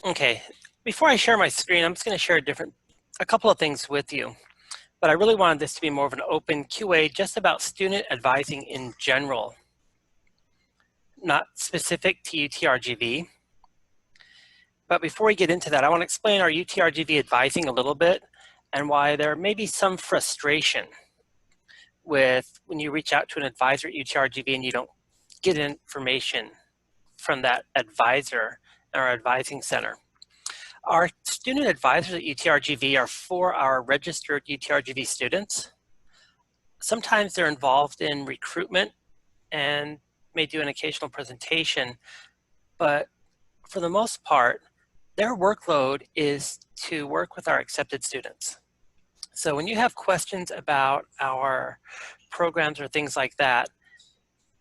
Okay, before I share my screen, I'm just going to share a couple of things with you. But I really wanted this to be more of an open QA just about student advising in general, not specific to UTRGV. But before we get into that, I want to explain our UTRGV advising a little bit and why there may be some frustration with when you reach out to an advisor at UTRGV and you don't get information from that advisor in our advising center. Our student advisors at UTRGV are for our registered UTRGV students. Sometimes they're involved in recruitment and may do an occasional presentation, but for the most part, their workload is to work with our accepted students. So when you have questions about our programs or things like that,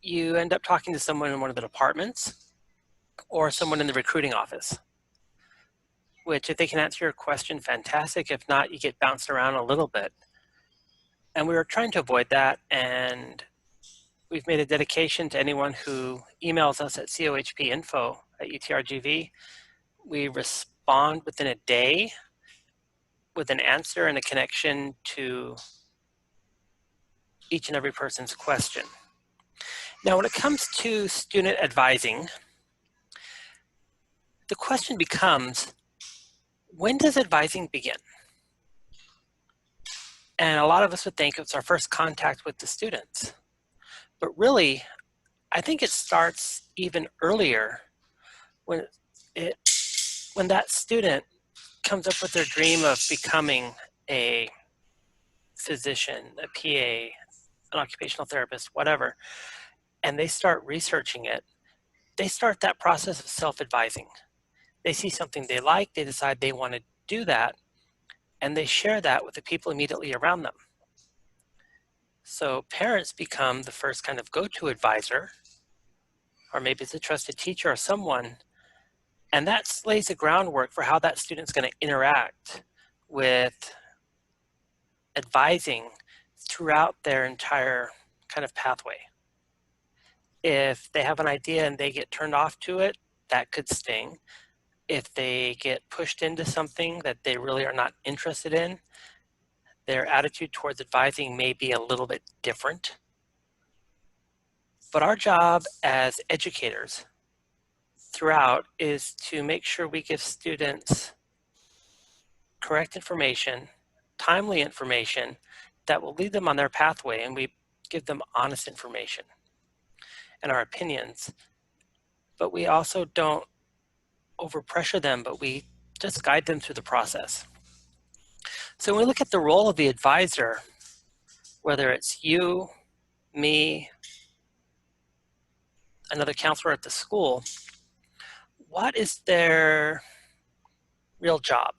you end up talking to someone in one of the departments or someone in the recruiting office, which if they can answer your question, fantastic. If not, you get bounced around a little bit. And we were trying to avoid that, and we've made a dedication to anyone who emails us at cohpinfo@utrgv. We respond within a day with an answer and a connection to each and every person's question. Now, when it comes to student advising, the question becomes, when does advising begin? And a lot of us would think it's our first contact with the students. But really, I think it starts even earlier when that student comes up with their dream of becoming a physician, a PA, an occupational therapist, whatever, and they start researching it. They start that process of self-advising. They see something they like, they decide they want to do that, and they share that with the people immediately around them. So parents become the first kind of go-to advisor, or maybe it's a trusted teacher or someone, and that lays the groundwork for how that student's going to interact with advising throughout their entire kind of pathway. If they have an idea and they get turned off to it, that could sting. If they get pushed into something that they really are not interested in, their attitude towards advising may be a little bit different. But our job as educators throughout is to make sure we give students correct information, timely information that will lead them on their pathway, and we give them honest information and our opinions. But we also don't overpressure them, but we just guide them through the process. So when we look at the role of the advisor, whether it's you, me, another counselor at the school, what is their real job?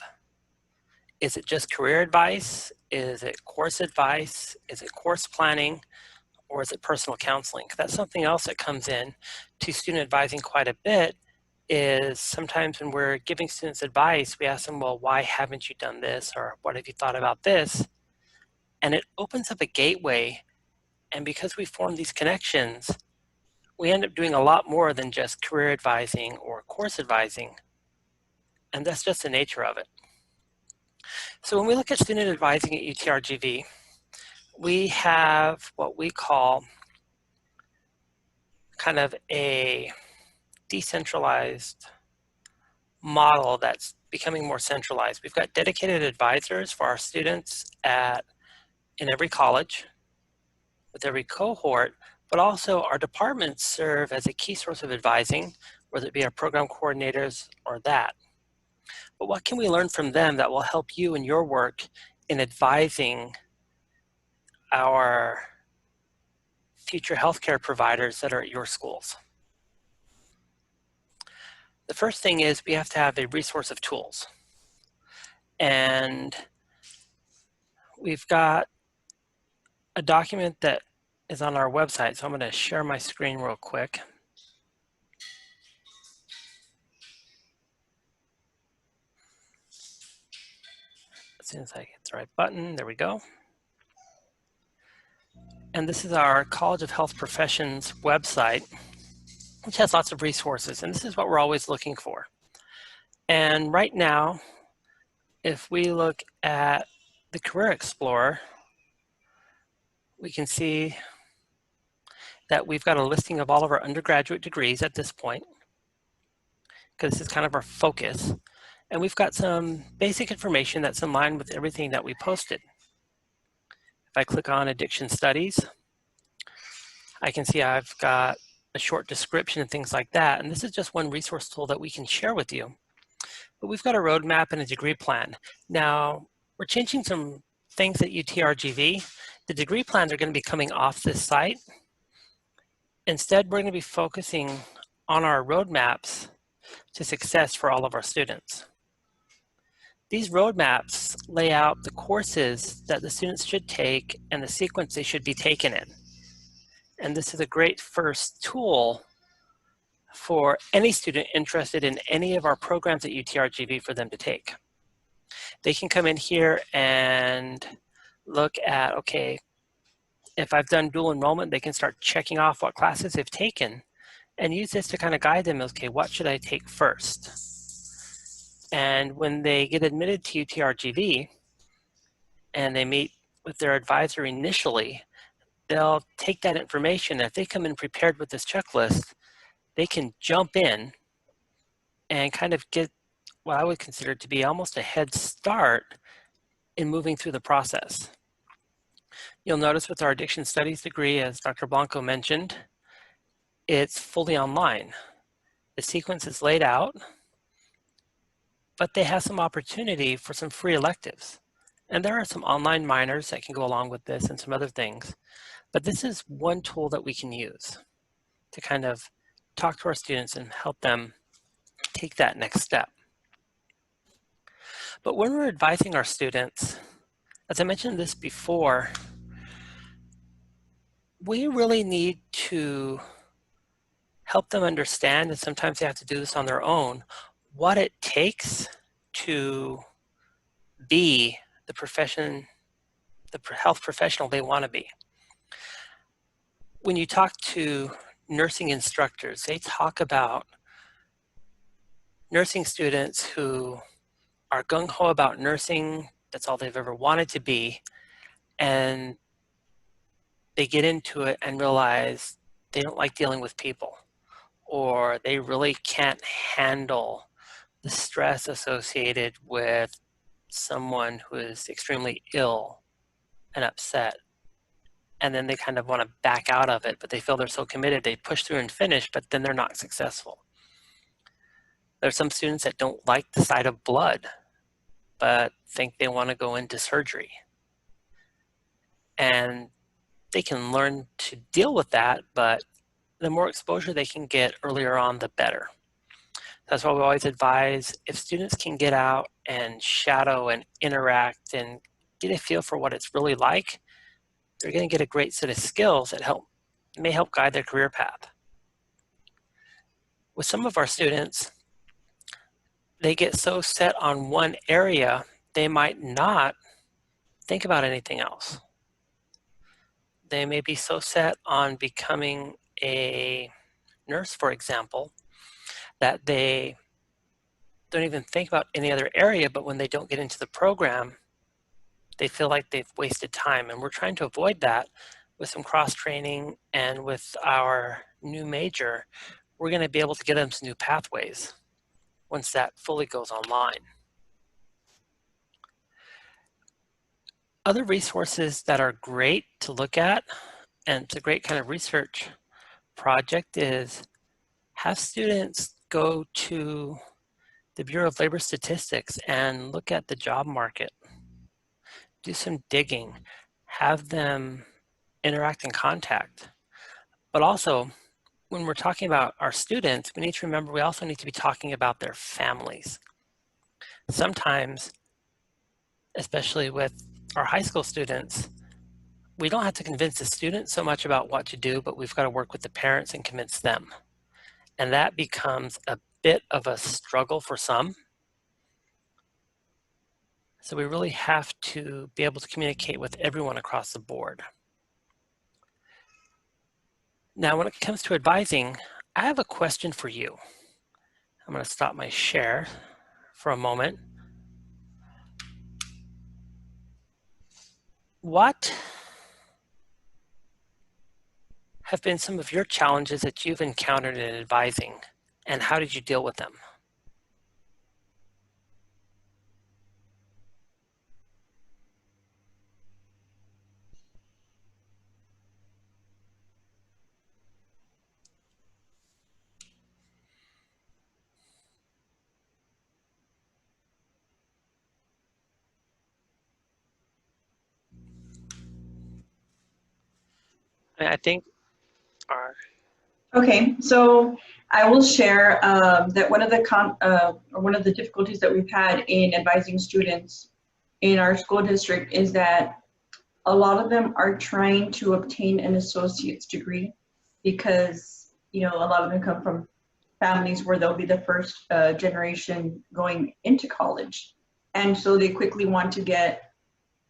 Is it just career advice? Is it course advice? Is it course planning? Or is it personal counseling? That's something else that comes in to student advising quite a bit, is sometimes when we're giving students advice, we ask them, well, why haven't you done this? Or what have you thought about this? And it opens up a gateway. And because we form these connections, we end up doing a lot more than just career advising or course advising. And that's just the nature of it. So when we look at student advising at UTRGV, we have what we call kind of a decentralized model that's becoming more centralized. We've got dedicated advisors for our students in every college, with every cohort, but also our departments serve as a key source of advising, whether it be our program coordinators or that. But what can we learn from them that will help you in your work in advising our future healthcare providers that are at your schools? The first thing is we have to have a resource of tools. And we've got a document that is on our website. So I'm going to share my screen real quick. As soon as I hit the right button, there we go. And this is our College of Health Professions website, which has lots of resources. And this is what we're always looking for. And right now, if we look at the Career Explorer, we can see that we've got a listing of all of our undergraduate degrees at this point, because this is kind of our focus. And we've got some basic information that's in line with everything that we posted. If I click on Addiction Studies, I can see I've got a short description and things like that. And this is just one resource tool that we can share with you. But we've got a roadmap and a degree plan. Now, we're changing some things at UTRGV. The degree plans are going to be coming off this site. Instead, we're going to be focusing on our roadmaps to success for all of our students. These roadmaps lay out the courses that the students should take and the sequence they should be taken in. And this is a great first tool for any student interested in any of our programs at UTRGV for them to take. They can come in here and look at, okay, if I've done dual enrollment, they can start checking off what classes they've taken and use this to kind of guide them, okay, what should I take first? And when they get admitted to UTRGV and they meet with their advisor initially, they'll take that information. If they come in prepared with this checklist, they can jump in and kind of get what I would consider to be almost a head start in moving through the process. You'll notice with our addiction studies degree, as Dr. Blanco mentioned, it's fully online. The sequence is laid out, but they have some opportunity for some free electives. And there are some online minors that can go along with this and some other things. But this is one tool that we can use to kind of talk to our students and help them take that next step. But when we're advising our students, as I mentioned this before, we really need to help them understand, and sometimes they have to do this on their own, what it takes to be the health professional they want to be. When you talk to nursing instructors, they talk about nursing students who are gung-ho about nursing, that's all they've ever wanted to be, and they get into it and realize they don't like dealing with people, or they really can't handle the stress associated with someone who is extremely ill and upset. And then they kind of want to back out of it, but they feel they're so committed, they push through and finish, but then they're not successful. There's some students that don't like the sight of blood, but think they want to go into surgery. And they can learn to deal with that, but the more exposure they can get earlier on, the better. That's why we always advise, if students can get out and shadow and interact and get a feel for what it's really like, they're going to get a great set of skills that may help guide their career path. With some of our students, they get so set on one area, they might not think about anything else. They may be so set on becoming a nurse, for example, that they don't even think about any other area, but when they don't get into the program, they feel like they've wasted time. And we're trying to avoid that with some cross-training, and with our new major, we're going to be able to get them some new pathways once that fully goes online. Other resources that are great to look at, and it's a great kind of research project, is have students go to the Bureau of Labor Statistics and look at the job market. Do some digging, have them interact and contact. But also, when we're talking about our students, we need to remember we also need to be talking about their families. Sometimes, especially with our high school students, we don't have to convince the students so much about what to do, but we've got to work with the parents and convince them. And that becomes a bit of a struggle for some. So we really have to be able to communicate with everyone across the board. Now, when it comes to advising, I have a question for you. I'm going to stop my share for a moment. What have been some of your challenges that you've encountered in advising, and how did you deal with them? I think our Okay, so I will share that one of the difficulties that we've had in advising students in our school district is that a lot of them are trying to obtain an associate's degree because a lot of them come from families where they'll be the first generation going into college, and so they quickly want to get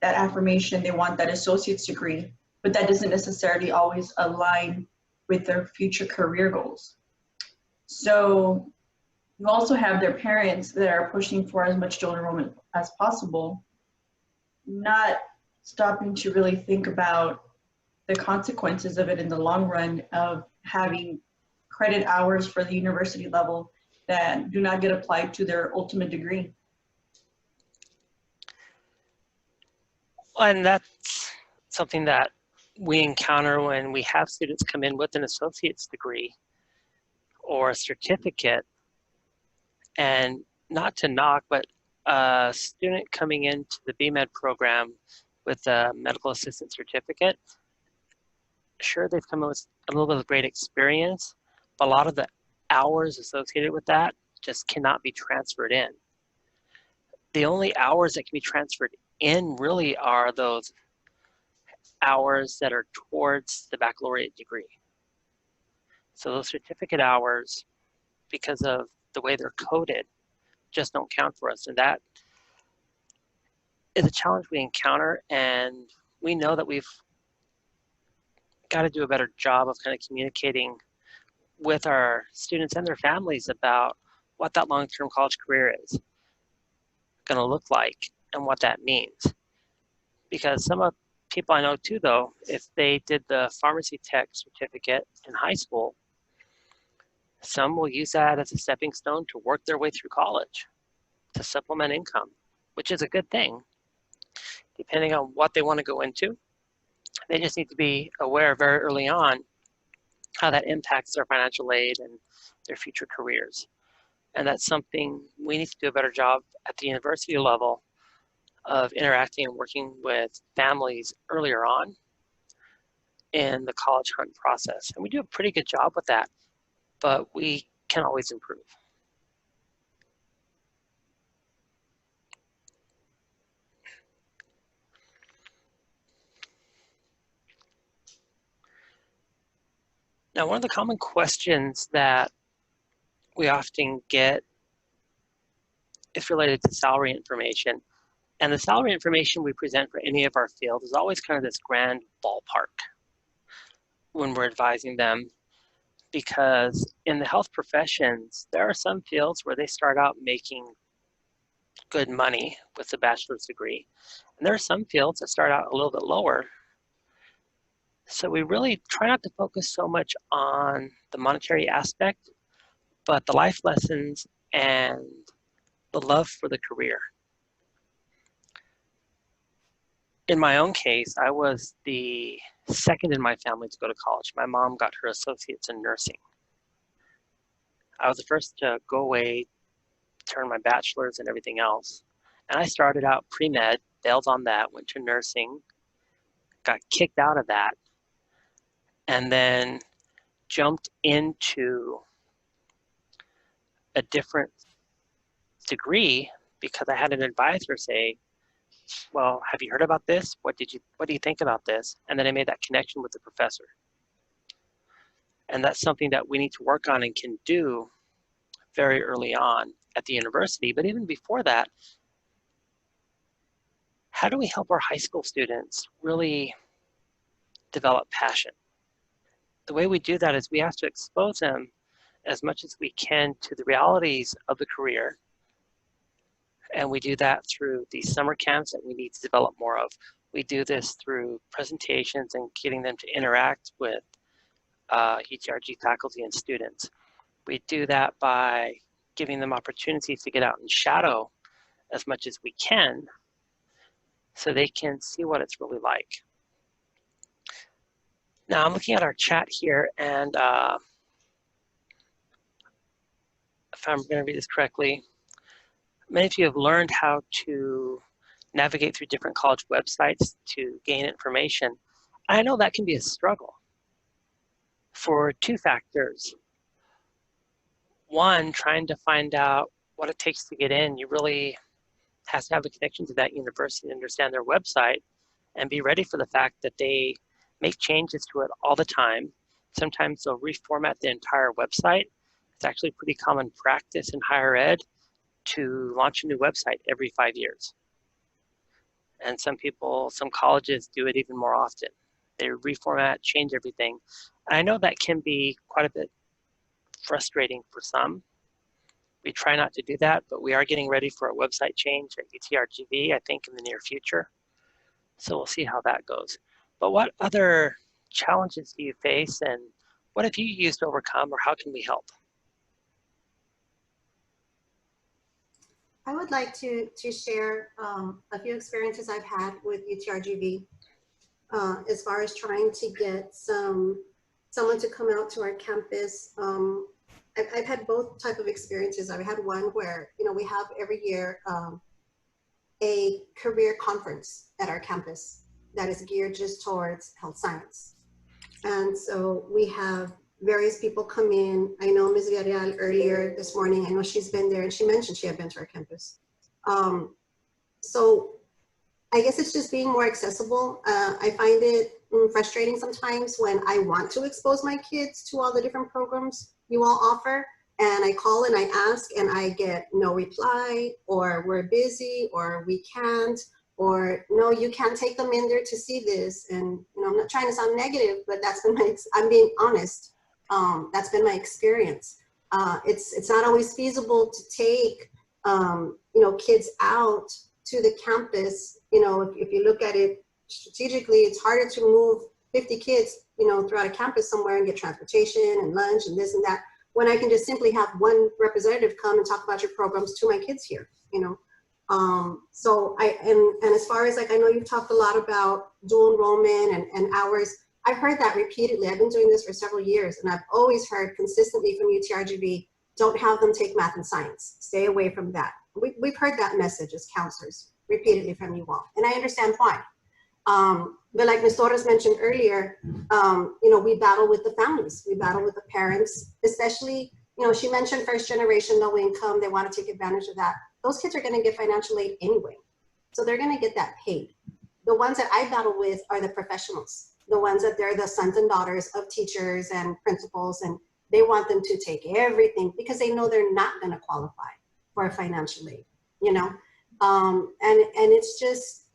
that affirmation. They want that associate's degree, but that doesn't necessarily always align with their future career goals. So you also have their parents that are pushing for as much dual enrollment as possible, not stopping to really think about the consequences of it in the long run of having credit hours for the university level that do not get applied to their ultimate degree. And that's something that we encounter when we have students come in with an associate's degree or a certificate. And not to knock, but a student coming into the BMed program with a medical assistant certificate, sure, they've come in with a little bit of great experience, but a lot of the hours associated with that just cannot be transferred in. The only hours that can be transferred in really are those hours that are towards the baccalaureate degree. So those certificate hours, because of the way they're coded, just don't count for us. And that is a challenge we encounter, and we know that we've got to do a better job of kind of communicating with our students and their families about what that long-term college career is going to look like and what that means. Because some of people I know too, though, if they did the pharmacy tech certificate in high school, some will use that as a stepping stone to work their way through college to supplement income, which is a good thing, depending on what they want to go into. They just need to be aware very early on how that impacts their financial aid and their future careers. And that's something we need to do a better job at the university level of interacting and working with families earlier on in the college hunt process. And we do a pretty good job with that, but we can always improve. Now, one of the common questions that we often get is related to salary information. And the salary information we present for any of our fields is always kind of this grand ballpark when we're advising them, because in the health professions, there are some fields where they start out making good money with a bachelor's degree. And there are some fields that start out a little bit lower. So we really try not to focus so much on the monetary aspect, but the life lessons and the love for the career. In my own case, I was the second in my family to go to college. My mom got her associates in nursing. I was the first to go away, turn my bachelor's and everything else. And I started out pre-med, bailed on that, went to nursing, got kicked out of that, and then jumped into a different degree because I had an advisor say, well, have you heard about this? What do you think about this? And then I made that connection with the professor. And that's something that we need to work on and can do very early on at the university. But even before that, how do we help our high school students really develop passion? The way we do that is we have to expose them as much as we can to the realities of the career And we do that through these summer camps that we need to develop more of. We do this through presentations and getting them to interact with UTRG faculty and students. We do that by giving them opportunities to get out and shadow as much as we can so they can see what it's really like. Now I'm looking at our chat here, and if I'm going to read this correctly, many of you have learned how to navigate through different college websites to gain information. I know that can be a struggle for two factors. One, trying to find out what it takes to get in. You really have to have a connection to that university to understand their website and be ready for the fact that they make changes to it all the time. Sometimes they'll reformat the entire website. It's actually pretty common practice in higher ed to launch a new website every 5 years. And some colleges do it even more often. They reformat, change everything. And I know that can be quite a bit frustrating for some. We try not to do that, but we are getting ready for a website change at UTRGV, I think, in the near future. So we'll see how that goes. But what other challenges do you face, and what have you used to overcome, or how can we help? I would like to share a few experiences I've had with UTRGV as far as trying to get someone to come out to our campus. I've had both type of experiences. I've had one where, we have every year a career conference at our campus that is geared just towards health science. And so we have various people come in. I know Ms. Villarreal earlier this morning, I know she's been there, and she mentioned she had been to our campus. So I guess it's just being more accessible. I find it frustrating sometimes when I want to expose my kids to all the different programs you all offer, and I call and I ask and I get no reply, or we're busy, or we can't, or no, you can't take them in there to see this. And I'm not trying to sound negative, but that's been I'm being honest. That's been my experience. It's not always feasible to take kids out to the campus. If you look at it strategically, it's harder to move 50 kids throughout a campus somewhere and get transportation and lunch and this and that, when I can just simply have one representative come and talk about your programs to my kids here. So and as far as I know you've talked a lot about dual enrollment and hours. I've heard that repeatedly. I've been doing this for several years, and I've always heard consistently from UTRGV, don't have them take math and science. Stay away from that. We've heard that message as counselors repeatedly from you all, and I understand why. But like Ms. Torres mentioned earlier, we battle with the families. We battle with the parents, especially, she mentioned first generation, low income. They want to take advantage of that. Those kids are going to get financial aid anyway. So they're going to get that paid. The ones that I battle with are the professionals, the ones that they're the sons and daughters of teachers and principals, and they want them to take everything because they know they're not going to qualify for a financial aid, and it's just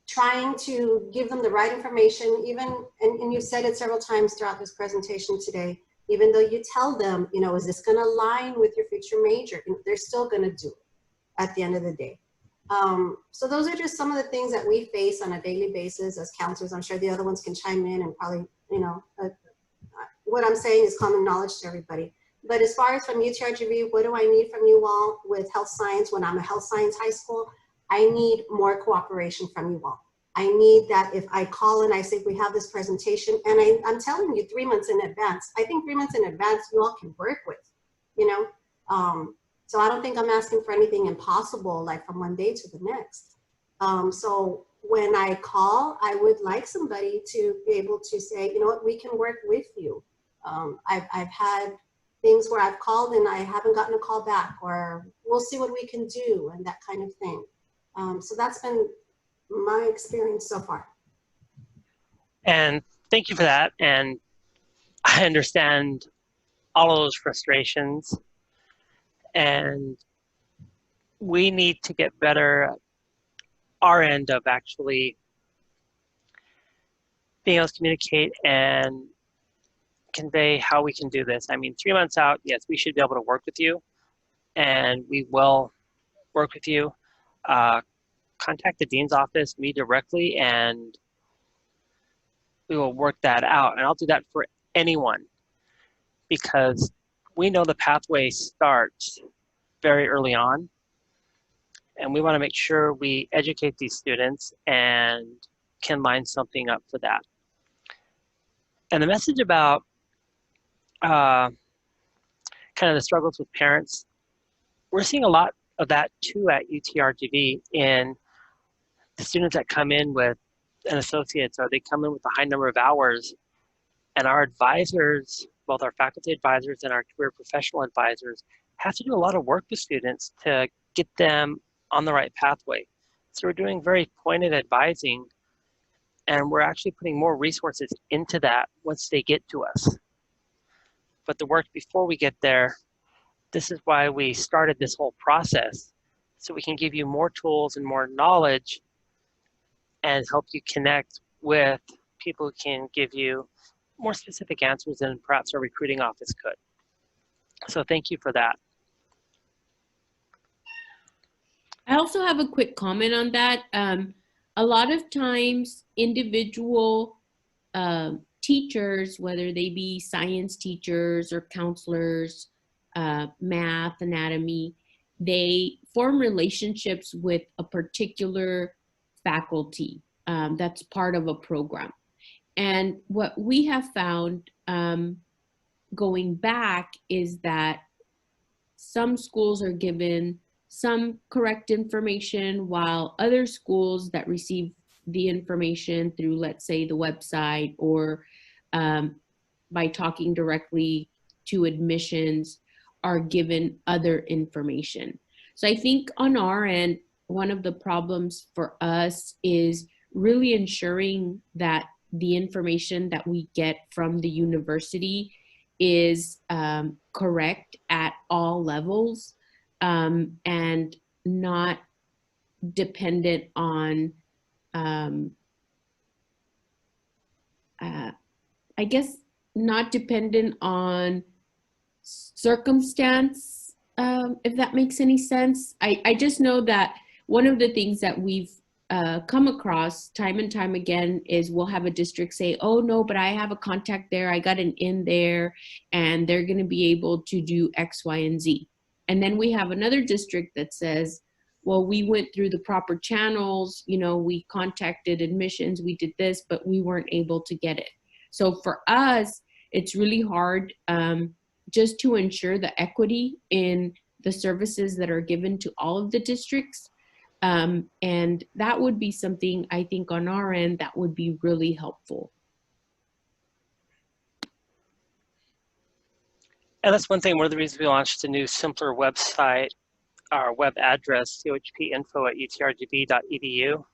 trying to give them the right information, even, and you said it several times throughout this presentation today, even though you tell them, is this going to align with your future major? They're still going to do it at the end of the day. So those are just some of the things that we face on a daily basis as counselors. I'm sure the other ones can chime in and probably, what I'm saying is common knowledge to everybody. But as far as from UTRGV, what do I need from you all with health science when I'm a health science high school? I need more cooperation from you all. I need that if I call and I say, we have this presentation, and I'm telling you 3 months in advance. I think 3 months in advance, you all can work with, So I don't think I'm asking for anything impossible, like from one day to the next. So when I call, I would like somebody to be able to say, we can work with you. I've had things where I've called and I haven't gotten a call back, or we'll see what we can do, and that kind of thing. So that's been my experience so far. And thank you for that. And I understand all of those frustrations. And we need to get better at our end of actually being able to communicate and convey how we can do this. I mean, 3 months out, yes, we should be able to work with you, and we will work with you, contact the dean's office, me directly, and we will work that out. And I'll do that for anyone, because we know the pathway starts very early on, and we want to make sure we educate these students and can line something up for that. And the message about kind of the struggles with parents, we're seeing a lot of that too at UTRGV in the students that come in with an associate's, or they come in with a high number of hours, and our advisors, both our faculty advisors and our career professional advisors, have to do a lot of work with students to get them on the right pathway. So we're doing very pointed advising, and we're actually putting more resources into that once they get to us. But the work before we get there, this is why we started this whole process, so we can give you more tools and more knowledge and help you connect with people who can give you more specific answers than perhaps our recruiting office could. So thank you for that. I also have a quick comment on that. A lot of times individual teachers, whether they be science teachers or counselors, math, anatomy, they form relationships with a particular faculty that's part of a program. And what we have found going back is that some schools are given some correct information, while other schools that receive the information through, let's say, the website or by talking directly to admissions, are given other information. So I think on our end, one of the problems for us is really ensuring that the information that we get from the university is correct at all levels, and not dependent on, I guess, not dependent on circumstance, if that makes any sense. I just know that one of the things that we've come across time and time again is we'll have a district say, oh no, but I have a contact there, I got an in there, and they're going to be able to do X, Y, and Z. And then we have another district that says, well, we went through the proper channels, you know, we contacted admissions, we did this, but we weren't able to get it. So for us, it's really hard just to ensure the equity in the services that are given to all of the districts. And that would be something I think on our end that would be really helpful. And that's one of the reasons we launched a new, simpler website, our web address, choppinfo@utrgv.edu,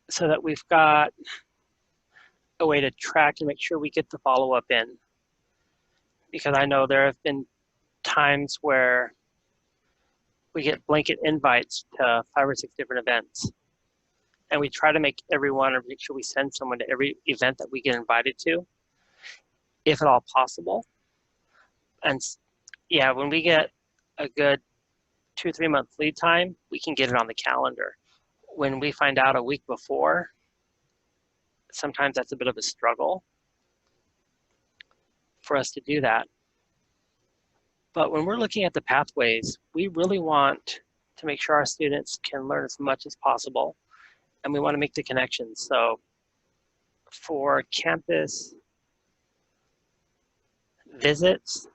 so that we've got a way to track and make sure we get the follow-up in. Because I know there have been times where we get blanket invites to 5 or 6 different events. And we try to make everyone, or make sure we send someone to every event that we get invited to, if at all possible. And yeah, when we get a good 2 or 3 month lead time, we can get it on the calendar. When we find out a week before, sometimes that's a bit of a struggle for us to do that. But when we're looking at the pathways, we really want to make sure our students can learn as much as possible, and we want to make the connections. So for campus visits,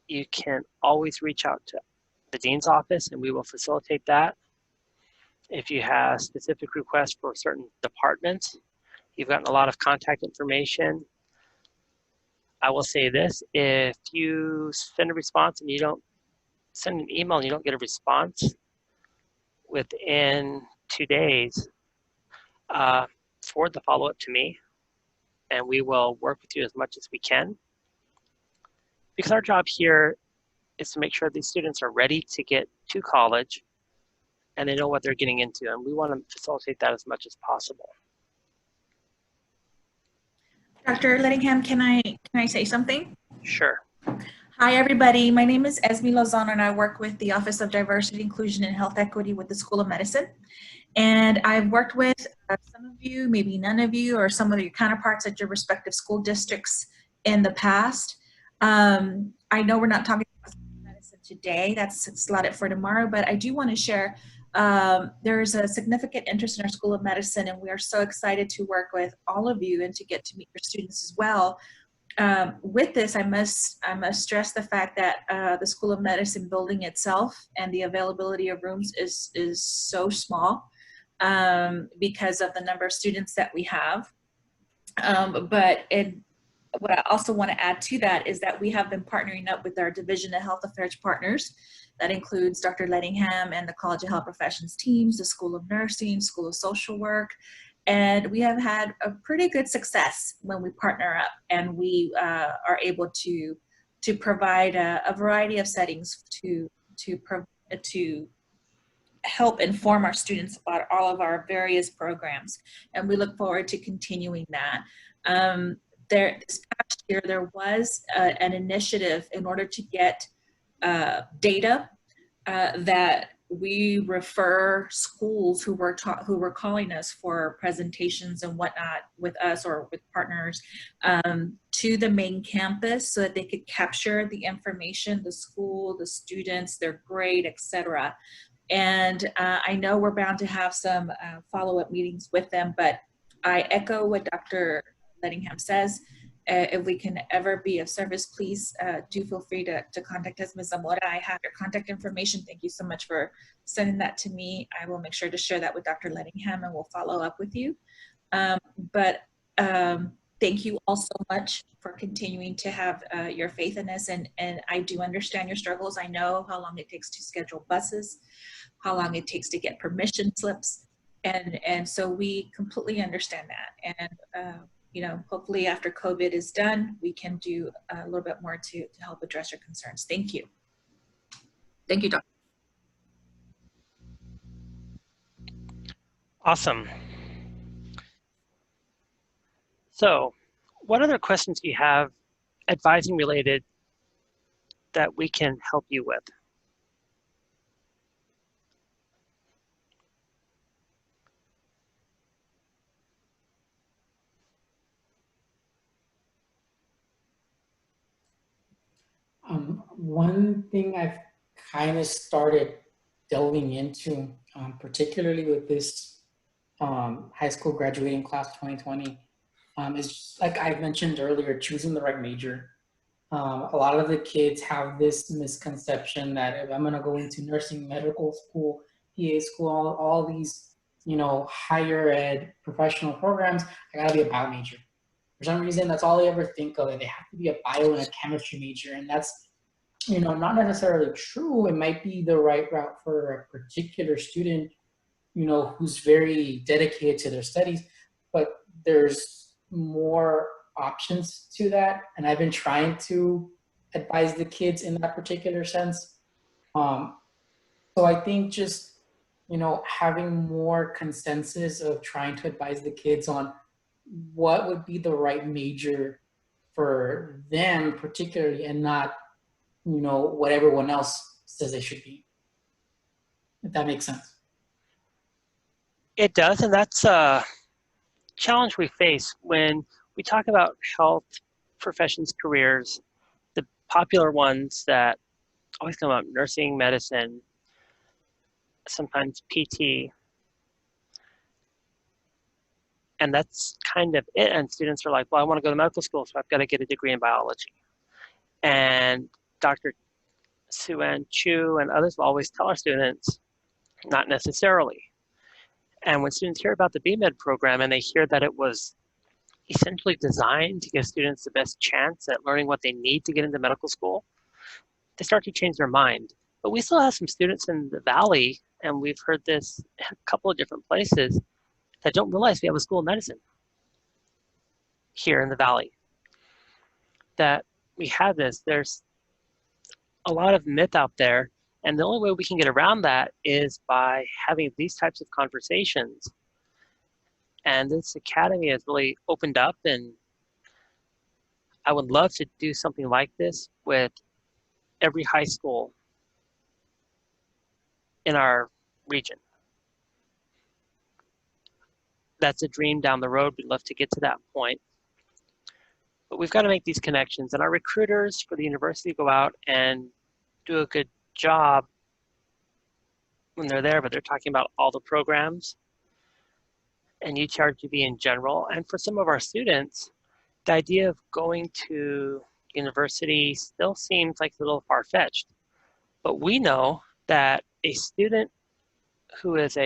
you can always reach out to the dean's office and we will facilitate that. If you have specific requests for certain departments, you've gotten a lot of contact information. I will say this, if you send a response and you don't send an email and you don't get a response within 2 days, forward the follow-up to me and we will work with you as much as we can. Because our job here is to make sure these students are ready to get to college and they know what they're getting into, and we want to facilitate that as much as possible. Dr. Lettingham, can I say something? Sure. Hi, everybody. My name is Esme Lozano, and I work with the Office of Diversity, Inclusion, and Health Equity with the School of Medicine. And I've worked with some of you, maybe none of you, or some of your counterparts at your respective school districts in the past. I know we're not talking about medicine today. That's slotted for tomorrow, but I do want to share there's a significant interest in our School of Medicine, and we are so excited to work with all of you and to get to meet your students as well. With this, I must stress the fact that the School of Medicine building itself and the availability of rooms is so small because of the number of students that we have. What I also want to add to that is that we have been partnering up with our Division of Health Affairs partners. That includes Dr. Lettingham and the College of Health Professions teams, the School of Nursing, School of Social Work. And we have had a pretty good success when we partner up and we are able to provide a variety of settings to help inform our students about all of our various programs. And we look forward to continuing that. This past year, there was an initiative in order to get data that we refer schools who were calling us for presentations and whatnot with us or with partners to the main campus so that they could capture the information, the school, the students, their grade, etc. And I know we're bound to have some follow-up meetings with them, but I echo what Dr. Lettingham says. If we can ever be of service, please do feel free to contact us. Ms. Zamora, I have your contact information. Thank you so much for sending that to me. I will make sure to share that with Dr. Lettingham and we'll follow up with you. Thank you all so much for continuing to have your faith in us. And I do understand your struggles. I know how long it takes to schedule buses, how long it takes to get permission slips. And so we completely understand that. And you know, hopefully after COVID is done, we can do a little bit more to help address your concerns. Thank you. Thank you, Dr. Awesome. So what other questions do you have advising related that we can help you with? One thing I've kind of started delving into, particularly with this high school graduating class 2020, is just, like I mentioned earlier, choosing the right major. A lot of the kids have this misconception that if I'm going to go into nursing, medical school, PA school, all these, you know, higher ed professional programs, I got to be a bio major. For some reason, that's all they ever think of. They have to be a bio and a chemistry major. And that's, you know, not necessarily true. It might be the right route for a particular student, you know, who's very dedicated to their studies, but there's more options to that. And I've been trying to advise the kids in that particular sense. So I think just, you know, having more consensus of trying to advise the kids on what would be the right major for them particularly, and not, you know, what everyone else says they should be, if that makes sense. It does, and that's a challenge we face when we talk about health professions careers. The popular ones that always come up: nursing, medicine, sometimes PT. And that's kind of it. And students are like, well, I want to go to medical school, so I've got to get a degree in biology. And Dr. Sue-Ann Chu and others will always tell our students, not necessarily. And when students hear about the BMed program and they hear that it was essentially designed to give students the best chance at learning what they need to get into medical school, they start to change their mind. But we still have some students in the Valley, and we've heard this a couple of different places, that don't realize we have a school of medicine here in the Valley. That we have this. There's a lot of myth out there, and the only way we can get around that is by having these types of conversations. And this academy has really opened up, and I would love to do something like this with every high school in our region. That's a dream down the road. We'd love to get to that point. But we've got to make these connections, and our recruiters for the university go out and do a good job when they're there, but they're talking about all the programs and UTRGV in general. And for some of our students, the idea of going to university still seems like a little far-fetched. But we know that a student who is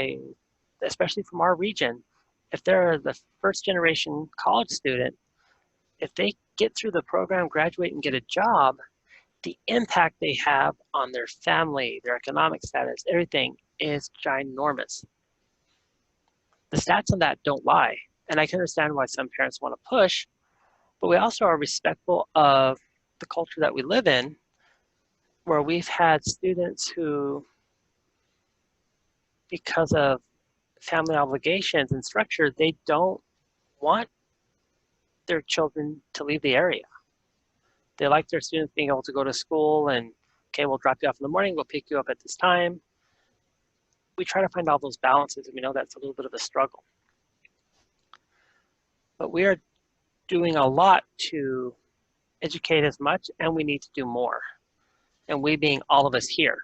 especially from our region, if they're the first generation college student, if they get through the program, graduate, and get a job, the impact they have on their family, their economic status, everything is ginormous. The stats on that don't lie. And I can understand why some parents want to push, but we also are respectful of the culture that we live in, where we've had students who, because of family obligations and structure, they don't want their children to leave the area. They like their students being able to go to school and, okay, we'll drop you off in the morning, we'll pick you up at this time. We try to find all those balances, and we know that's a little bit of a struggle. But we are doing a lot to educate as much, and we need to do more. And we being all of us here.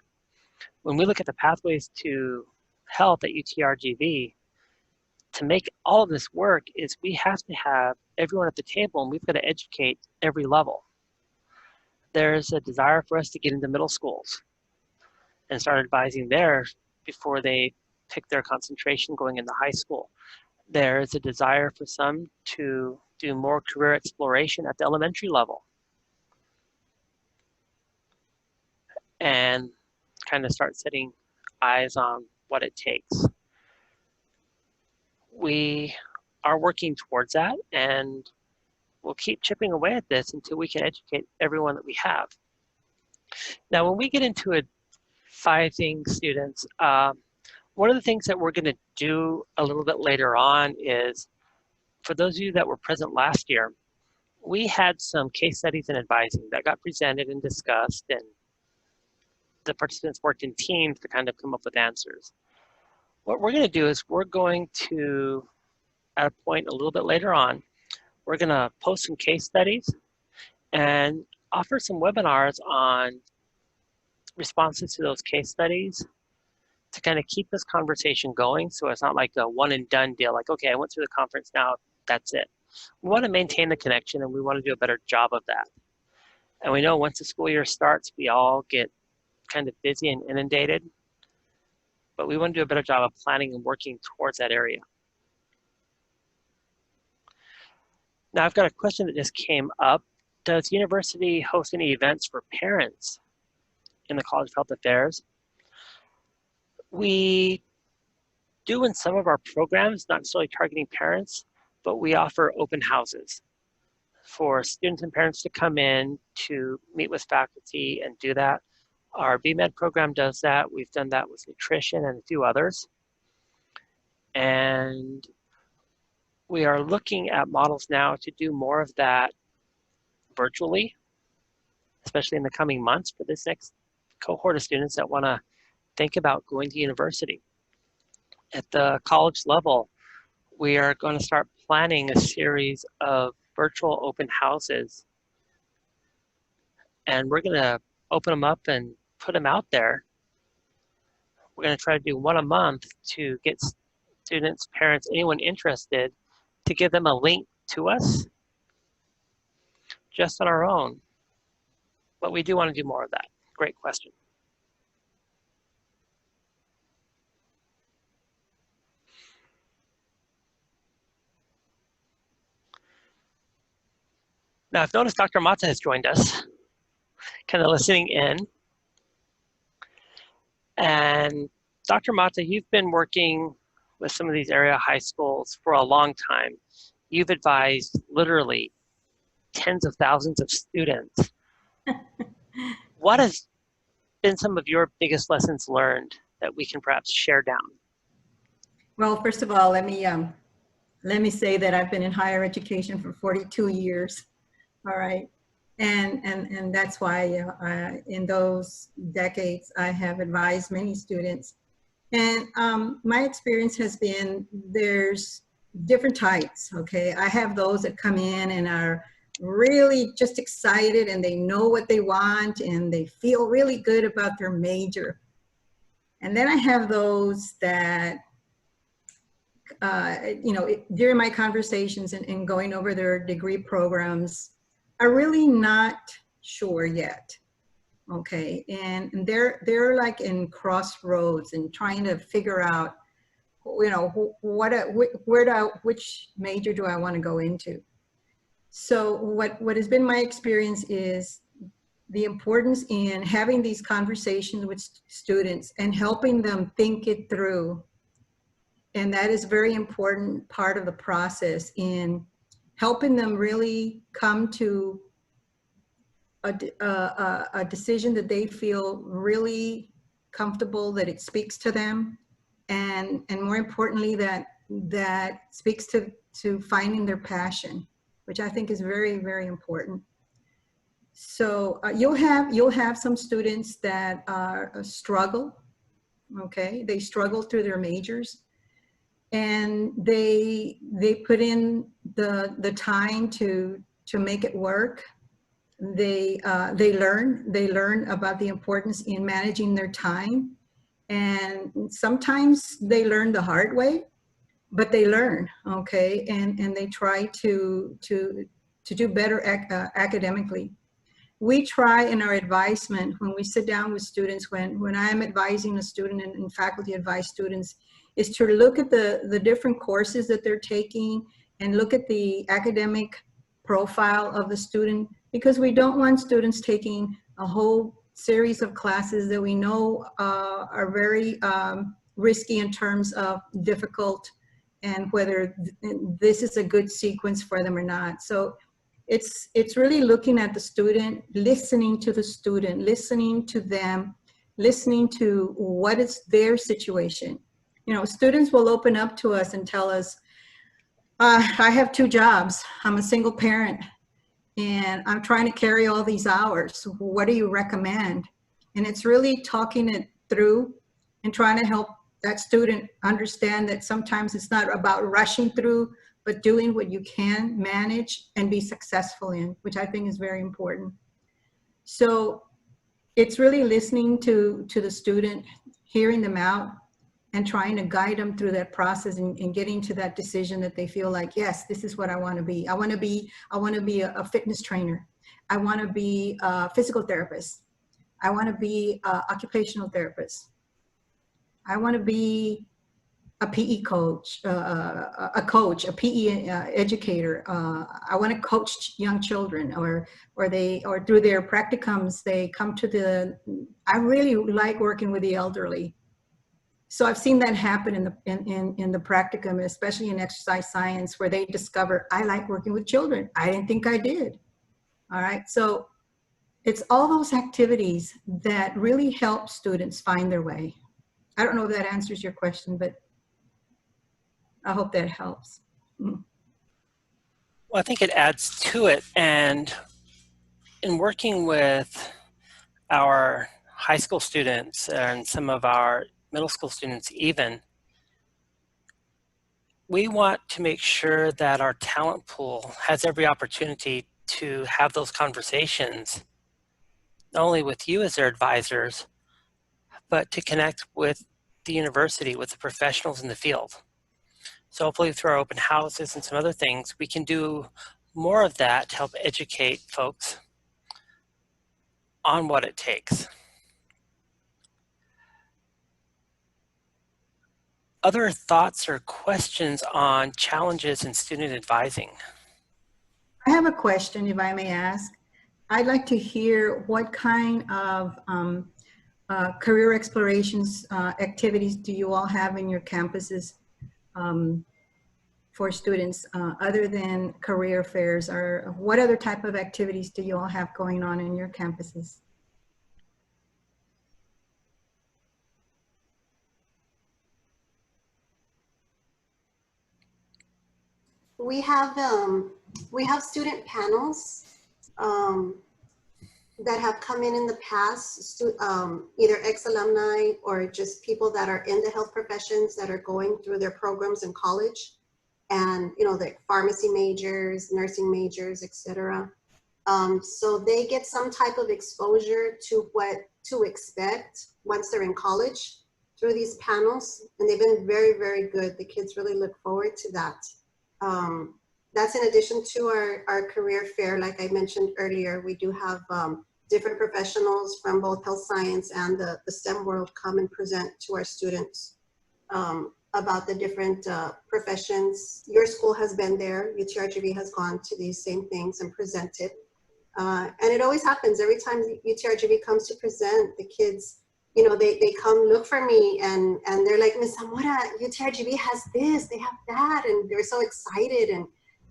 When we look at the pathways to health at UTRGV, to make all of this work is we have to have everyone at the table, and we've got to educate every level. There's a desire for us to get into middle schools and start advising there before they pick their concentration going into high school. There's a desire for some to do more career exploration at the elementary level and kind of start setting eyes on what it takes. We are working towards that, and we'll keep chipping away at this until we can educate everyone that we have. Now, when we get into advising students, one of the things that we're going to do a little bit later on is, for those of you that were present last year, we had some case studies in advising that got presented and discussed, and the participants worked in teams to kind of come up with answers. What we're going to do is we're going to, at a point a little bit later on, we're going to post some case studies and offer some webinars on responses to those case studies to kind of keep this conversation going, so it's not like a one and done deal, like, okay, I went through the conference, now that's it. We want to maintain the connection, and we want to do a better job of that. And we know once the school year starts, we all get kind of busy and inundated, but we want to do a better job of planning and working towards that area. Now, I've got a question that just came up. Does university host any events for parents in the College of Health Affairs? We do in some of our programs, not necessarily targeting parents, but we offer open houses for students and parents to come in to meet with faculty and do that. Our BMed program does that. We've done that with nutrition and a few others. And we are looking at models now to do more of that virtually, especially in the coming months for this next cohort of students that want to think about going to university. At the college level, we are going to start planning a series of virtual open houses, and we're going to open them up and put them out there. We're going to try to do one a month to get students, parents, anyone interested, to give them a link to us just on our own. But we do want to do more of that. Great question. Now, I've noticed Dr. Mata has joined us, kind of listening in. And Dr. Mata, you've been working with some of these area high schools for a long time. You've advised literally tens of thousands of students. What has been some of your biggest lessons learned that we can perhaps share down? Well, first of all, let me say that I've been in higher education for 42 years. All right. And that's why in those decades, I have advised many students. And my experience has been there's different types, okay? I have those that come in and are really just excited and they know what they want and they feel really good about their major. And then I have those that, you know, during my conversations and going over their degree programs, are really not sure yet. Okay, and they're like in crossroads and trying to figure out, you know, which major do I want to go into. So what has been my experience is the importance in having these conversations with students and helping them think it through. And that is a very important part of the process in helping them really come to a decision that they feel really comfortable, that it speaks to them, and more importantly, that speaks to finding their passion, which I think is very, very important. So you'll have some students that struggle, okay? They struggle through their majors, and they put in the time to make it work. They learn about the importance in managing their time, and sometimes they learn the hard way, but they learn, okay, and they try to do better academically. We try in our advisement, when we sit down with students, when I'm advising a student and faculty advise students, is to look at the different courses that they're taking and look at the academic profile of the student, because we don't want students taking a whole series of classes that we know are very risky in terms of difficult and whether this is a good sequence for them or not. So it's really looking at the student, listening to the student, listening to them, listening to what is their situation. You know, students will open up to us and tell us, I have 2 jobs. I'm a single parent and I'm trying to carry all these hours. What do you recommend? And it's really talking it through and trying to help that student understand that sometimes it's not about rushing through, but doing what you can manage and be successful in, which I think is very important. So it's really listening to the student, hearing them out, and trying to guide them through that process and getting to that decision that they feel like, yes, this is what I want to be. I want to be a fitness trainer. I want to be a physical therapist. I want to be an occupational therapist. I want to be a PE coach, a PE educator. I want to coach young children, or through their practicums, they come to I really like working with the elderly. So I've seen that happen in the practicum, especially in exercise science, where they discover, I like working with children. I didn't think I did. All right. So it's all those activities that really help students find their way. I don't know if that answers your question, but I hope that helps. Well, I think it adds to it. And in working with our high school students and some of our middle school students even, we want to make sure that our talent pool has every opportunity to have those conversations, not only with you as their advisors, but to connect with the university, with the professionals in the field. So hopefully through our open houses and some other things, we can do more of that to help educate folks on what it takes. Other thoughts or questions on challenges in student advising? I have a question, if I may ask. I'd like to hear what kind of career explorations activities do you all have in your campuses for students other than career fairs, or what other type of activities do you all have going on in your campuses? We have student panels. that have come in the past, either ex-alumni or just people that are in the health professions that are going through their programs in college, and the pharmacy majors, nursing majors, etc. So they get some type of exposure to what to expect once they're in college through these panels, and they've been very, very good. The kids really look forward to that. That's in addition to our career fair. Like I mentioned earlier, we do have different professionals from both health science and the STEM world come and present to our students about the different professions. Your school has been there. UTRGV has gone to these same things and presented. And it always happens. Every time UTRGV comes to present, the kids, they come look for me and they're like, Miss Zamora, UTRGV has this, they have that, and they're so excited. And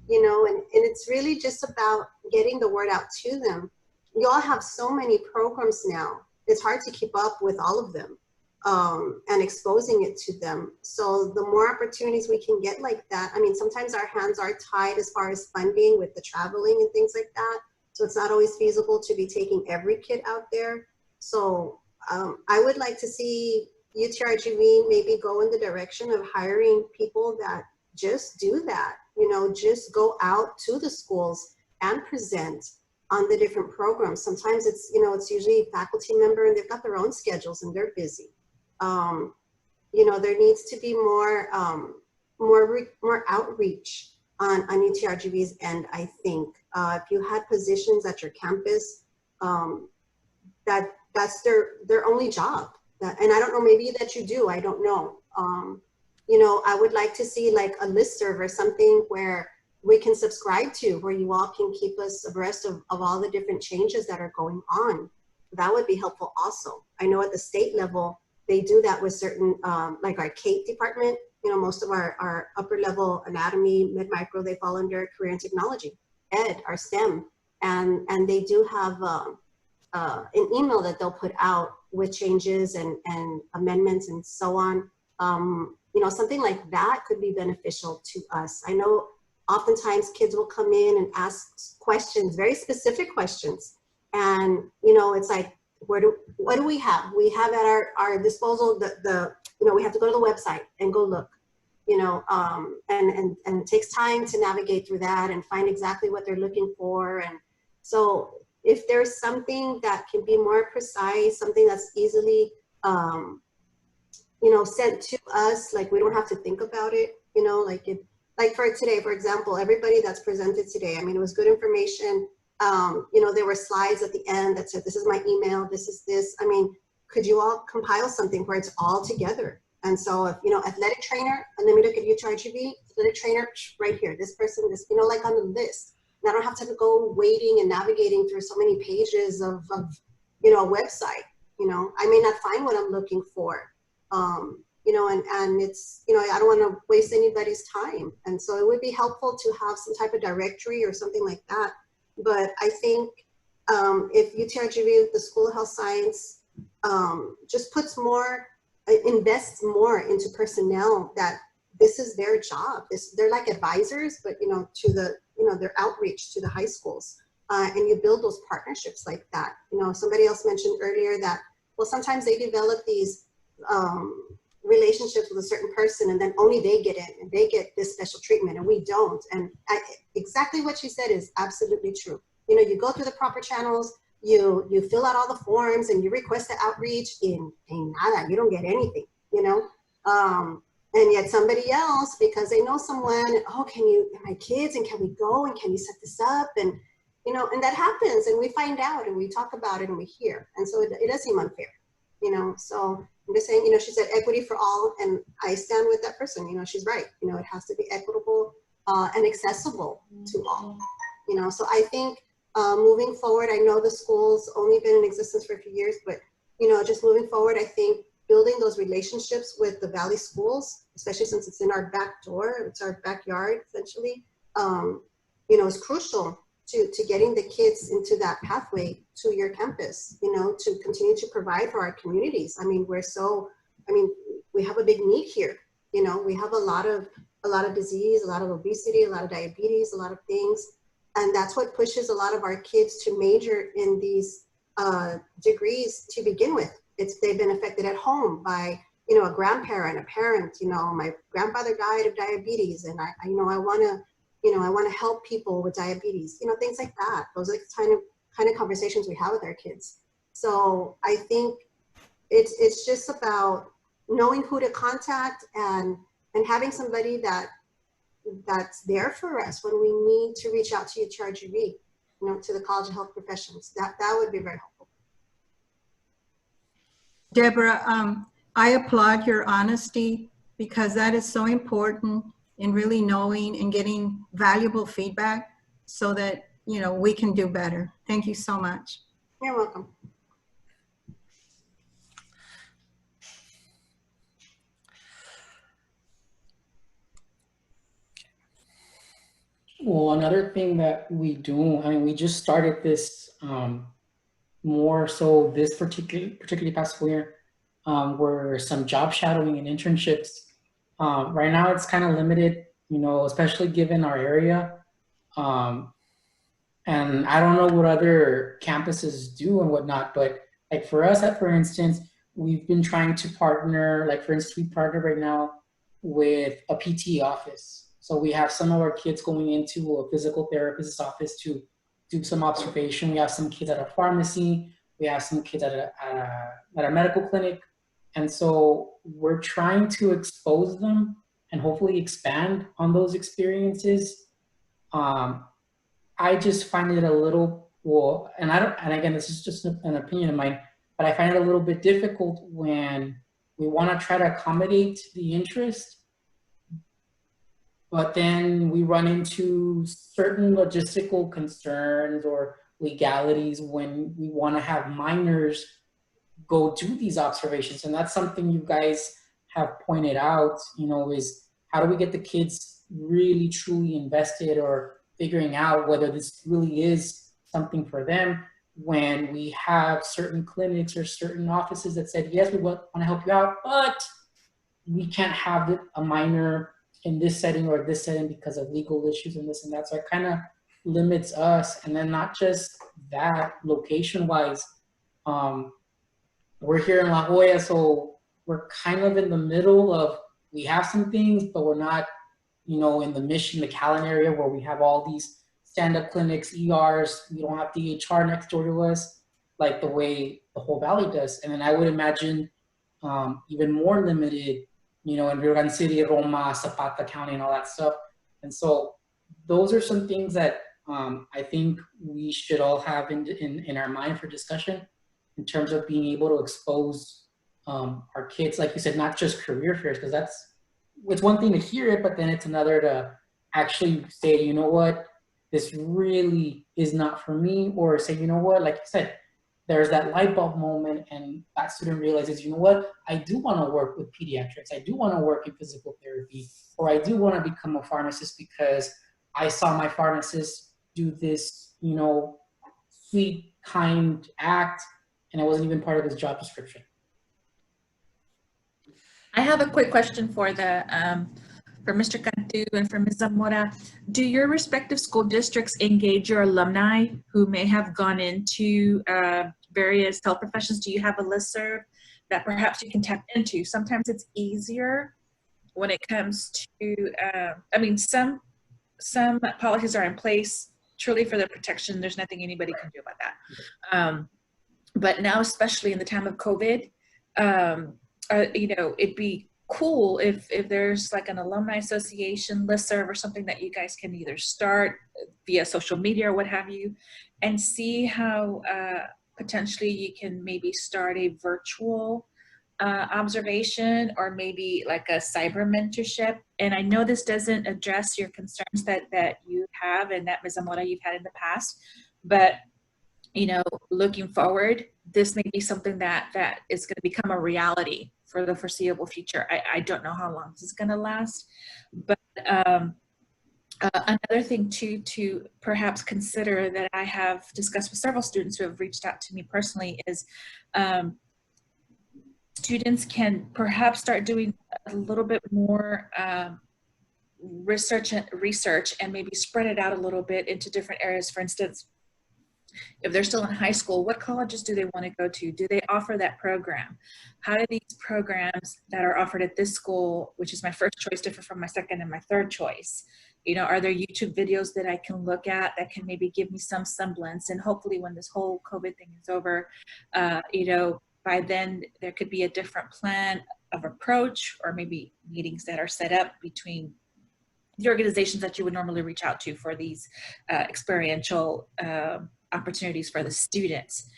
and it's really just about getting the word out to them. You all have so many programs now. It's hard to keep up with all of them and exposing it to them. So the more opportunities we can get like that, I mean, sometimes our hands are tied as far as funding with the traveling and things like that. So it's not always feasible to be taking every kid out there. So I would like to see UTRGV maybe go in the direction of hiring people that just do that. Just go out to the schools and present on the different programs. Sometimes it's, it's usually a faculty member and they've got their own schedules and they're busy. There needs to be more outreach on UTRGV's end, I think. If you had positions at your campus, that's their only job. And I don't know, maybe that you do, I don't know. I would like to see like a listserv or something where we can subscribe to, where you all can keep us abreast of all the different changes that are going on. That would be helpful also. I know at the state level, they do that with certain, like our CATE department, most of our upper level anatomy, mid-micro, they fall under career and technology, ed, our STEM. And they do have an email that they'll put out with changes and amendments and so on. Something like that could be beneficial to us. I know oftentimes kids will come in and ask questions, very specific questions. And, it's like, what do we have? We have at our disposal, we have to go to the website and go look, and it takes time to navigate through that and find exactly what they're looking for. And so if there's something that can be more precise, something that's easily, sent to us, like we don't have to think about it, like for today, for example, everybody that's presented today, I mean, it was good information. There were slides at the end that said, this is my email, this is this. I mean, could you all compile something where it's all together? And so if, athletic trainer, and then we look at UTRGV, athletic trainer, right here, this person, this, like on the list. And I don't have to go waiting and navigating through so many pages of a website. I may not find what I'm looking for. And it's, I don't want to waste anybody's time. And so it would be helpful to have some type of directory or something like that. But I think if UTRGV, the School of Health Science, just invests more into personnel, that this is their job. They're like advisors, but, to their outreach to the high schools. And you build those partnerships like that. Somebody else mentioned earlier that, well, sometimes they develop these relationships with a certain person and then only they get in and they get this special treatment and we don't. And exactly what she said is absolutely true. You go through the proper channels, you fill out all the forms and you request the outreach in nada, you don't get anything, and yet somebody else, because they know someone, oh, can you, my kids, and can we go and can you set this up? And, and that happens and we find out and we talk about it and we hear. And so it does seem unfair, so I'm just saying, she said equity for all, and I stand with that person. She's right. It has to be equitable and accessible to all. So I think moving forward, I know the school's only been in existence for a few years, but just moving forward, I think building those relationships with the Valley schools, especially since it's in our back door, it's our backyard essentially, is crucial to getting the kids into that pathway to your campus, to continue to provide for our communities. I mean, we have a big need here. We have a lot of disease, a lot of obesity, a lot of diabetes, a lot of things. And that's what pushes a lot of our kids to major in these degrees to begin with. They've been affected at home by, you know, a grandparent, a parent. You know, my grandfather died of diabetes, and I want to help people with diabetes. You know, things like that. Those are the kind of conversations we have with our kids. So I think it's just about knowing who to contact and having somebody that's there for us when we need to reach out to UTRGV, you know, to the College of Health Professions. That would be very helpful. Deborah, I applaud your honesty, because that is so important in really knowing and getting valuable feedback so that, you know, we can do better. Thank you so much. You're welcome. Well, another thing that we do, I mean, we just started this more so this particularly past school year, were some job shadowing and internships. Right now it's kind of limited, you know, especially given our area. And I don't know what other campuses do and whatnot, but like for us, for instance, we've been trying to partner, like for instance, we partner right now with a PT office. So we have some of our kids going into a physical therapist's office to do some observation. We have some kids at a pharmacy. We have some kids at a medical clinic. And so we're trying to expose them and hopefully expand on those experiences. I just find it a little, well, and again, this is just an opinion of mine, but I find it a little bit difficult when we want to try to accommodate the interest, but then we run into certain logistical concerns or legalities when we want to have minors go do these observations. And that's something you guys have pointed out, you know, is how do we get the kids really truly invested or figuring out whether this really is something for them when we have certain clinics or certain offices that said, yes, we want to help you out, but we can't have a minor in this setting or this setting because of legal issues and this and that. So it kind of limits us. And then not just that, location-wise, we're here in La Jolla, so we're kind of in the middle of, we have some things, but we're not, you know, in the Mission, the Callan area where we have all these stand-up clinics, ERs. We don't have DHR next door to us like the way the whole valley does. And then I would imagine even more limited, you know, in Rio Grande City, Roma, Zapata County, and all that stuff. And so those are some things that I think we should all have in our mind for discussion in terms of being able to expose our kids, like you said, not just career fairs, because it's one thing to hear it, but then it's another to actually say, you know what, this really is not for me, or say, you know what, like you said, there's that light bulb moment and that student realizes, you know what, I do want to work with pediatrics. I do want to work in physical therapy, or I do want to become a pharmacist because I saw my pharmacist do this, you know, sweet, kind act, and it wasn't even part of his job description. I have a quick question for Mr. Cantu and for Ms. Zamora. Do your respective school districts engage your alumni who may have gone into various health professions? Do you have a listserv that perhaps you can tap into? Sometimes it's easier when it comes to, I mean, some policies are in place truly for their protection. There's nothing anybody can do about that. But now, especially in the time of COVID, you know, it'd be cool if there's like an alumni association listserv or something that you guys can either start via social media or what have you, and see how potentially you can maybe start a virtual observation or maybe like a cyber mentorship. And I know this doesn't address your concerns that you have and that Ms. Zamora you've had in the past, but you know, looking forward, this may be something that is going to become a reality for the foreseeable future. I don't know how long this is going to last, but another thing too to perhaps consider that I have discussed with several students who have reached out to me personally is students can perhaps start doing a little bit more research and maybe spread it out a little bit into different areas. For instance, If they're still in high school, what colleges do they want to go to? Do they offer that program? How do these programs that are offered at this school, which is my first choice, differ from my second and my third choice? You know, are there YouTube videos that I can look at that can maybe give me some semblance? And hopefully when this whole COVID thing is over, you know, by then there could be a different plan of approach, or maybe meetings that are set up between the organizations that you would normally reach out to for these experiential opportunities for the students.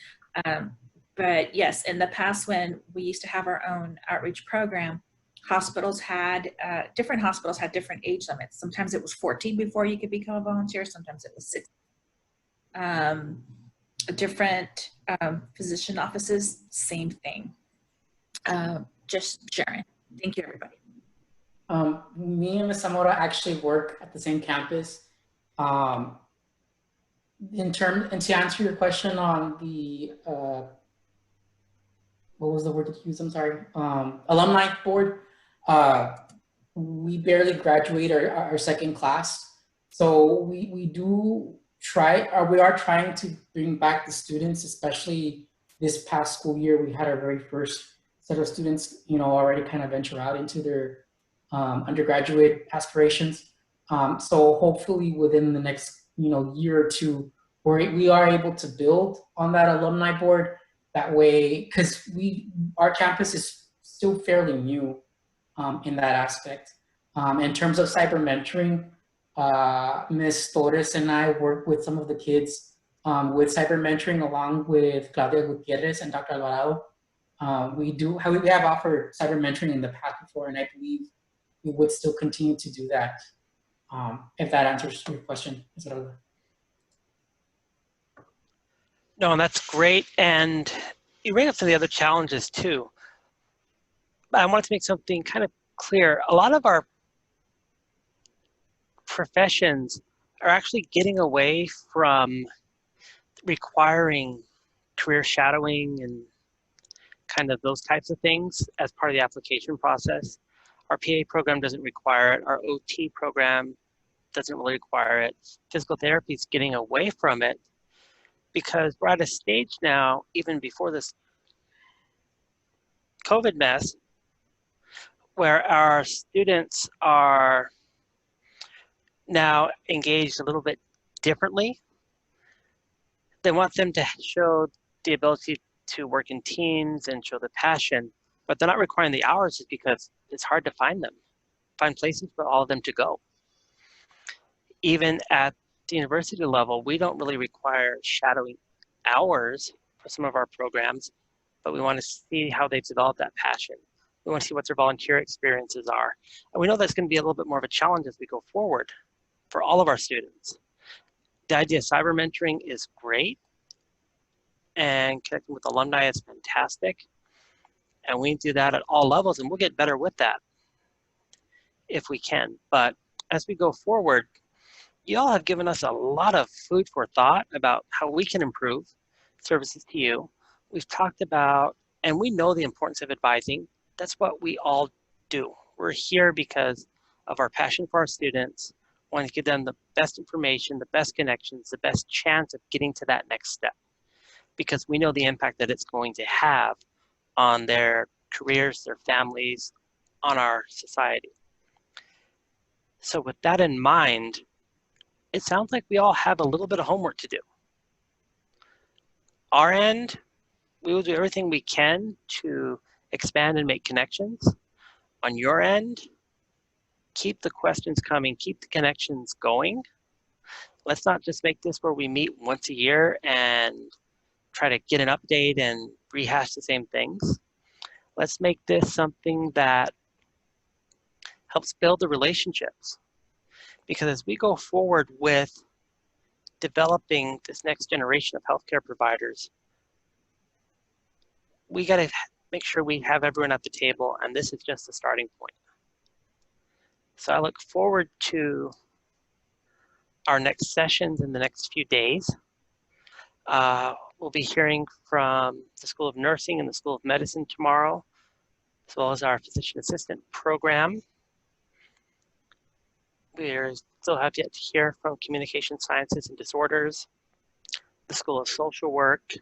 But yes, in the past when we used to have our own outreach program, hospitals had, different hospitals had different age limits. Sometimes it was 14 before you could become a volunteer, sometimes it was 6. Different physician offices, same thing. Just sharing. Thank you, everybody. Me and Ms. Zamora actually work at the same campus. And to answer your question on the, what was the word that you used? I'm sorry. Alumni board. We barely graduate our second class. So we do try, or we are trying to bring back the students, especially this past school year. We had our very first set of students, you know, already kind of venture out into their undergraduate aspirations. So hopefully within the next, you know, year or two, we are able to build on that alumni board. That way, because our campus is still fairly new in that aspect. In terms of cyber mentoring, Ms. Torres and I work with some of the kids with cyber mentoring, along with Claudia Gutierrez and Dr. Alvarado. We have offered cyber mentoring in the past before, and I believe we would still continue to do that, if that answers your question. No, and that's great. And you bring up some of the other challenges too. But I wanted to make something kind of clear. A lot of our professions are actually getting away from requiring career shadowing and kind of those types of things as part of the application process. Our PA program doesn't require it. Our OT program doesn't really require it. Physical therapy is getting away from it because we're at a stage now, even before this COVID mess, where our students are now engaged a little bit differently. They want them to show the ability to work in teams and show the passion, but they're not requiring the hours just because it's hard to find places for all of them to go. Even at the university level, we don't really require shadowing hours for some of our programs, but we want to see how they've developed that passion. We want to see what their volunteer experiences are. And we know that's going to be a little bit more of a challenge as we go forward for all of our students. The idea of cyber mentoring is great, and connecting with alumni is fantastic. And we do that at all levels, and we'll get better with that if we can. But as we go forward, you all have given us a lot of food for thought about how we can improve services to you. We've talked about, and we know the importance of advising. That's what we all do. We're here because of our passion for our students, wanting to give them the best information, the best connections, the best chance of getting to that next step, because we know the impact that it's going to have on their careers, their families, on our society. So with that in mind, it sounds like we all have a little bit of homework to do. Our end, we will do everything we can to expand and make connections. On your end, keep the questions coming, keep the connections going. Let's not just make this where we meet once a year and try to get an update and rehash the same things. Let's make this something that helps build the relationships. Because as we go forward with developing this next generation of healthcare providers, we got to make sure we have everyone at the table, and this is just the starting point. So I look forward to our next sessions in the next few days. We'll be hearing from the School of Nursing and the School of Medicine tomorrow, as well as our physician assistant program. We still have yet to hear from Communication Sciences and Disorders. the School of Social Work.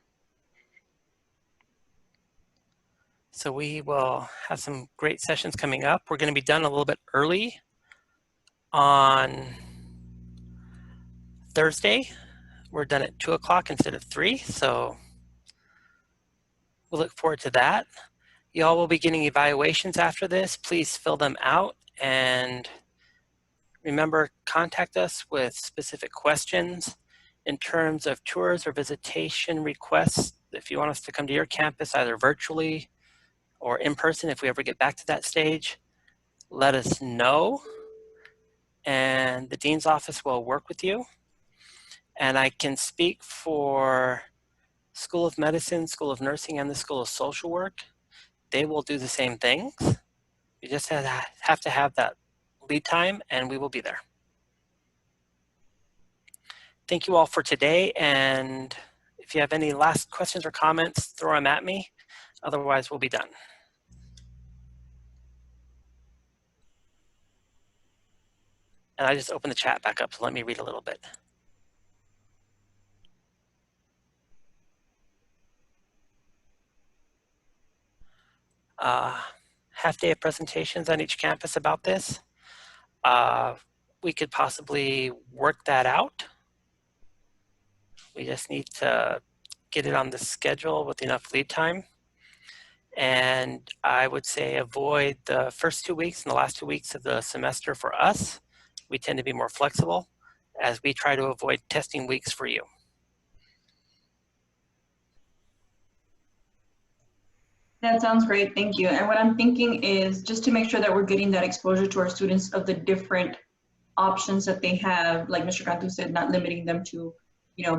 So we will have some great sessions coming up. We're going to be done a little bit early on Thursday. We're done at 2 o'clock instead of 3, so we'll look forward to that. You all will be getting evaluations after this. Please fill them out, and remember, contact us with specific questions in terms of tours or visitation requests. If you want us to come to your campus, either virtually or in person, if we ever get back to that stage, let us know, and the Dean's office will work with you. And I can speak for School of Medicine, School of Nursing, and the School of Social Work. They will do the same things. You just have to have that lead time, and we will be there. Thank you all for today, and if you have any last questions or comments, throw them at me. Otherwise, we'll be done. And I just opened the chat back up, so let me read a little bit. Half day of presentations on each campus about this. We could possibly work that out. We just need to get it on the schedule with enough lead time. And I would say avoid the first 2 weeks and the last 2 weeks of the semester for us. We tend to be more flexible as we try to avoid testing weeks for you. That sounds great, thank you. And what I'm thinking is just to make sure that we're getting that exposure to our students of the different options that they have, like Mr. Cantu said, not limiting them to,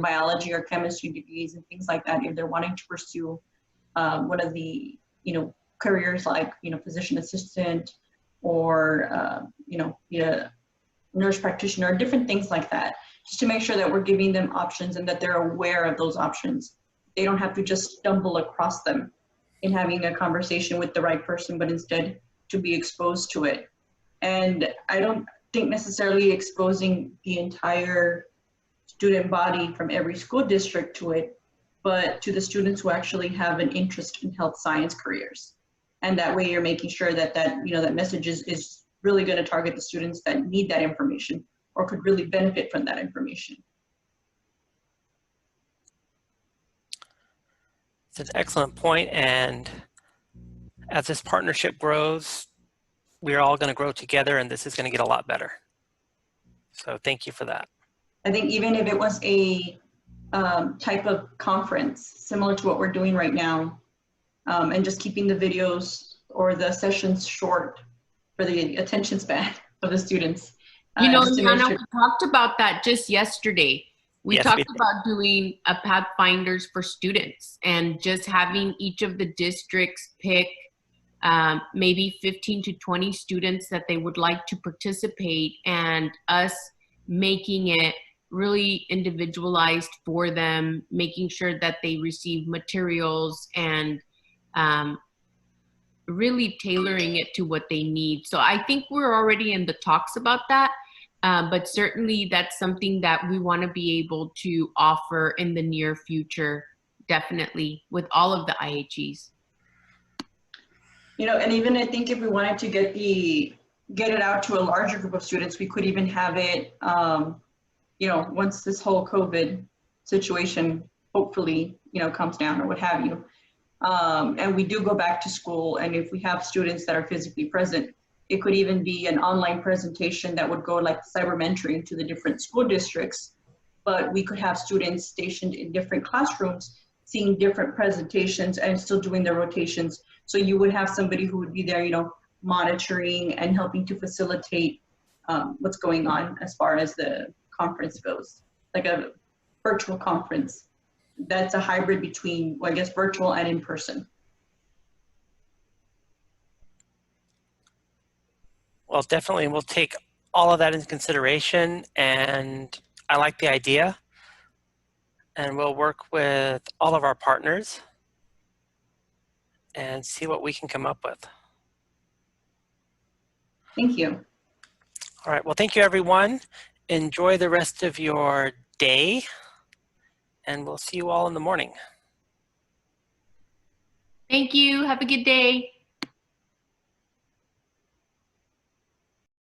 biology or chemistry degrees and things like that. If they're wanting to pursue one of the, careers like, physician assistant or, be a nurse practitioner, different things like that, just to make sure that we're giving them options and that they're aware of those options. They don't have to just stumble across them in having a conversation with the right person, but instead to be exposed to it. And I don't think necessarily exposing the entire student body from every school district to it, but to the students who actually have an interest in health science careers. And that way you're making sure that that message is really going to target the students that need that information or could really benefit from that information. It's an excellent point, and as this partnership grows, we're all going to grow together, and this is going to get a lot better. So thank you for that. I think even if it was a type of conference similar to what we're doing right now, and just keeping the videos or the sessions short for the attention span of the students. Liana, we talked about that just yesterday. We talked about doing a Pathfinders for students and just having each of the districts pick maybe 15 to 20 students that they would like to participate, and us making it really individualized for them, making sure that they receive materials and really tailoring it to what they need. So I think we're already in the talks about that. But certainly that's something that we want to be able to offer in the near future, definitely, with all of the IHEs. And even I think if we wanted to get it out to a larger group of students, we could even have it, once this whole COVID situation hopefully, comes down or what have you. And we do go back to school, and if we have students that are physically present, it could even be an online presentation that would go like cyber mentoring to the different school districts, but we could have students stationed in different classrooms, seeing different presentations and still doing their rotations. So you would have somebody who would be there, monitoring and helping to facilitate what's going on as far as the conference goes, like a virtual conference. That's a hybrid between, well, I guess, virtual and in person. Well, definitely we'll take all of that into consideration, and I like the idea, and we'll work with all of our partners and see what we can come up with. Thank you. All right, well, thank you everyone. Enjoy the rest of your day, and we'll see you all in the morning. Thank you. Have a good day.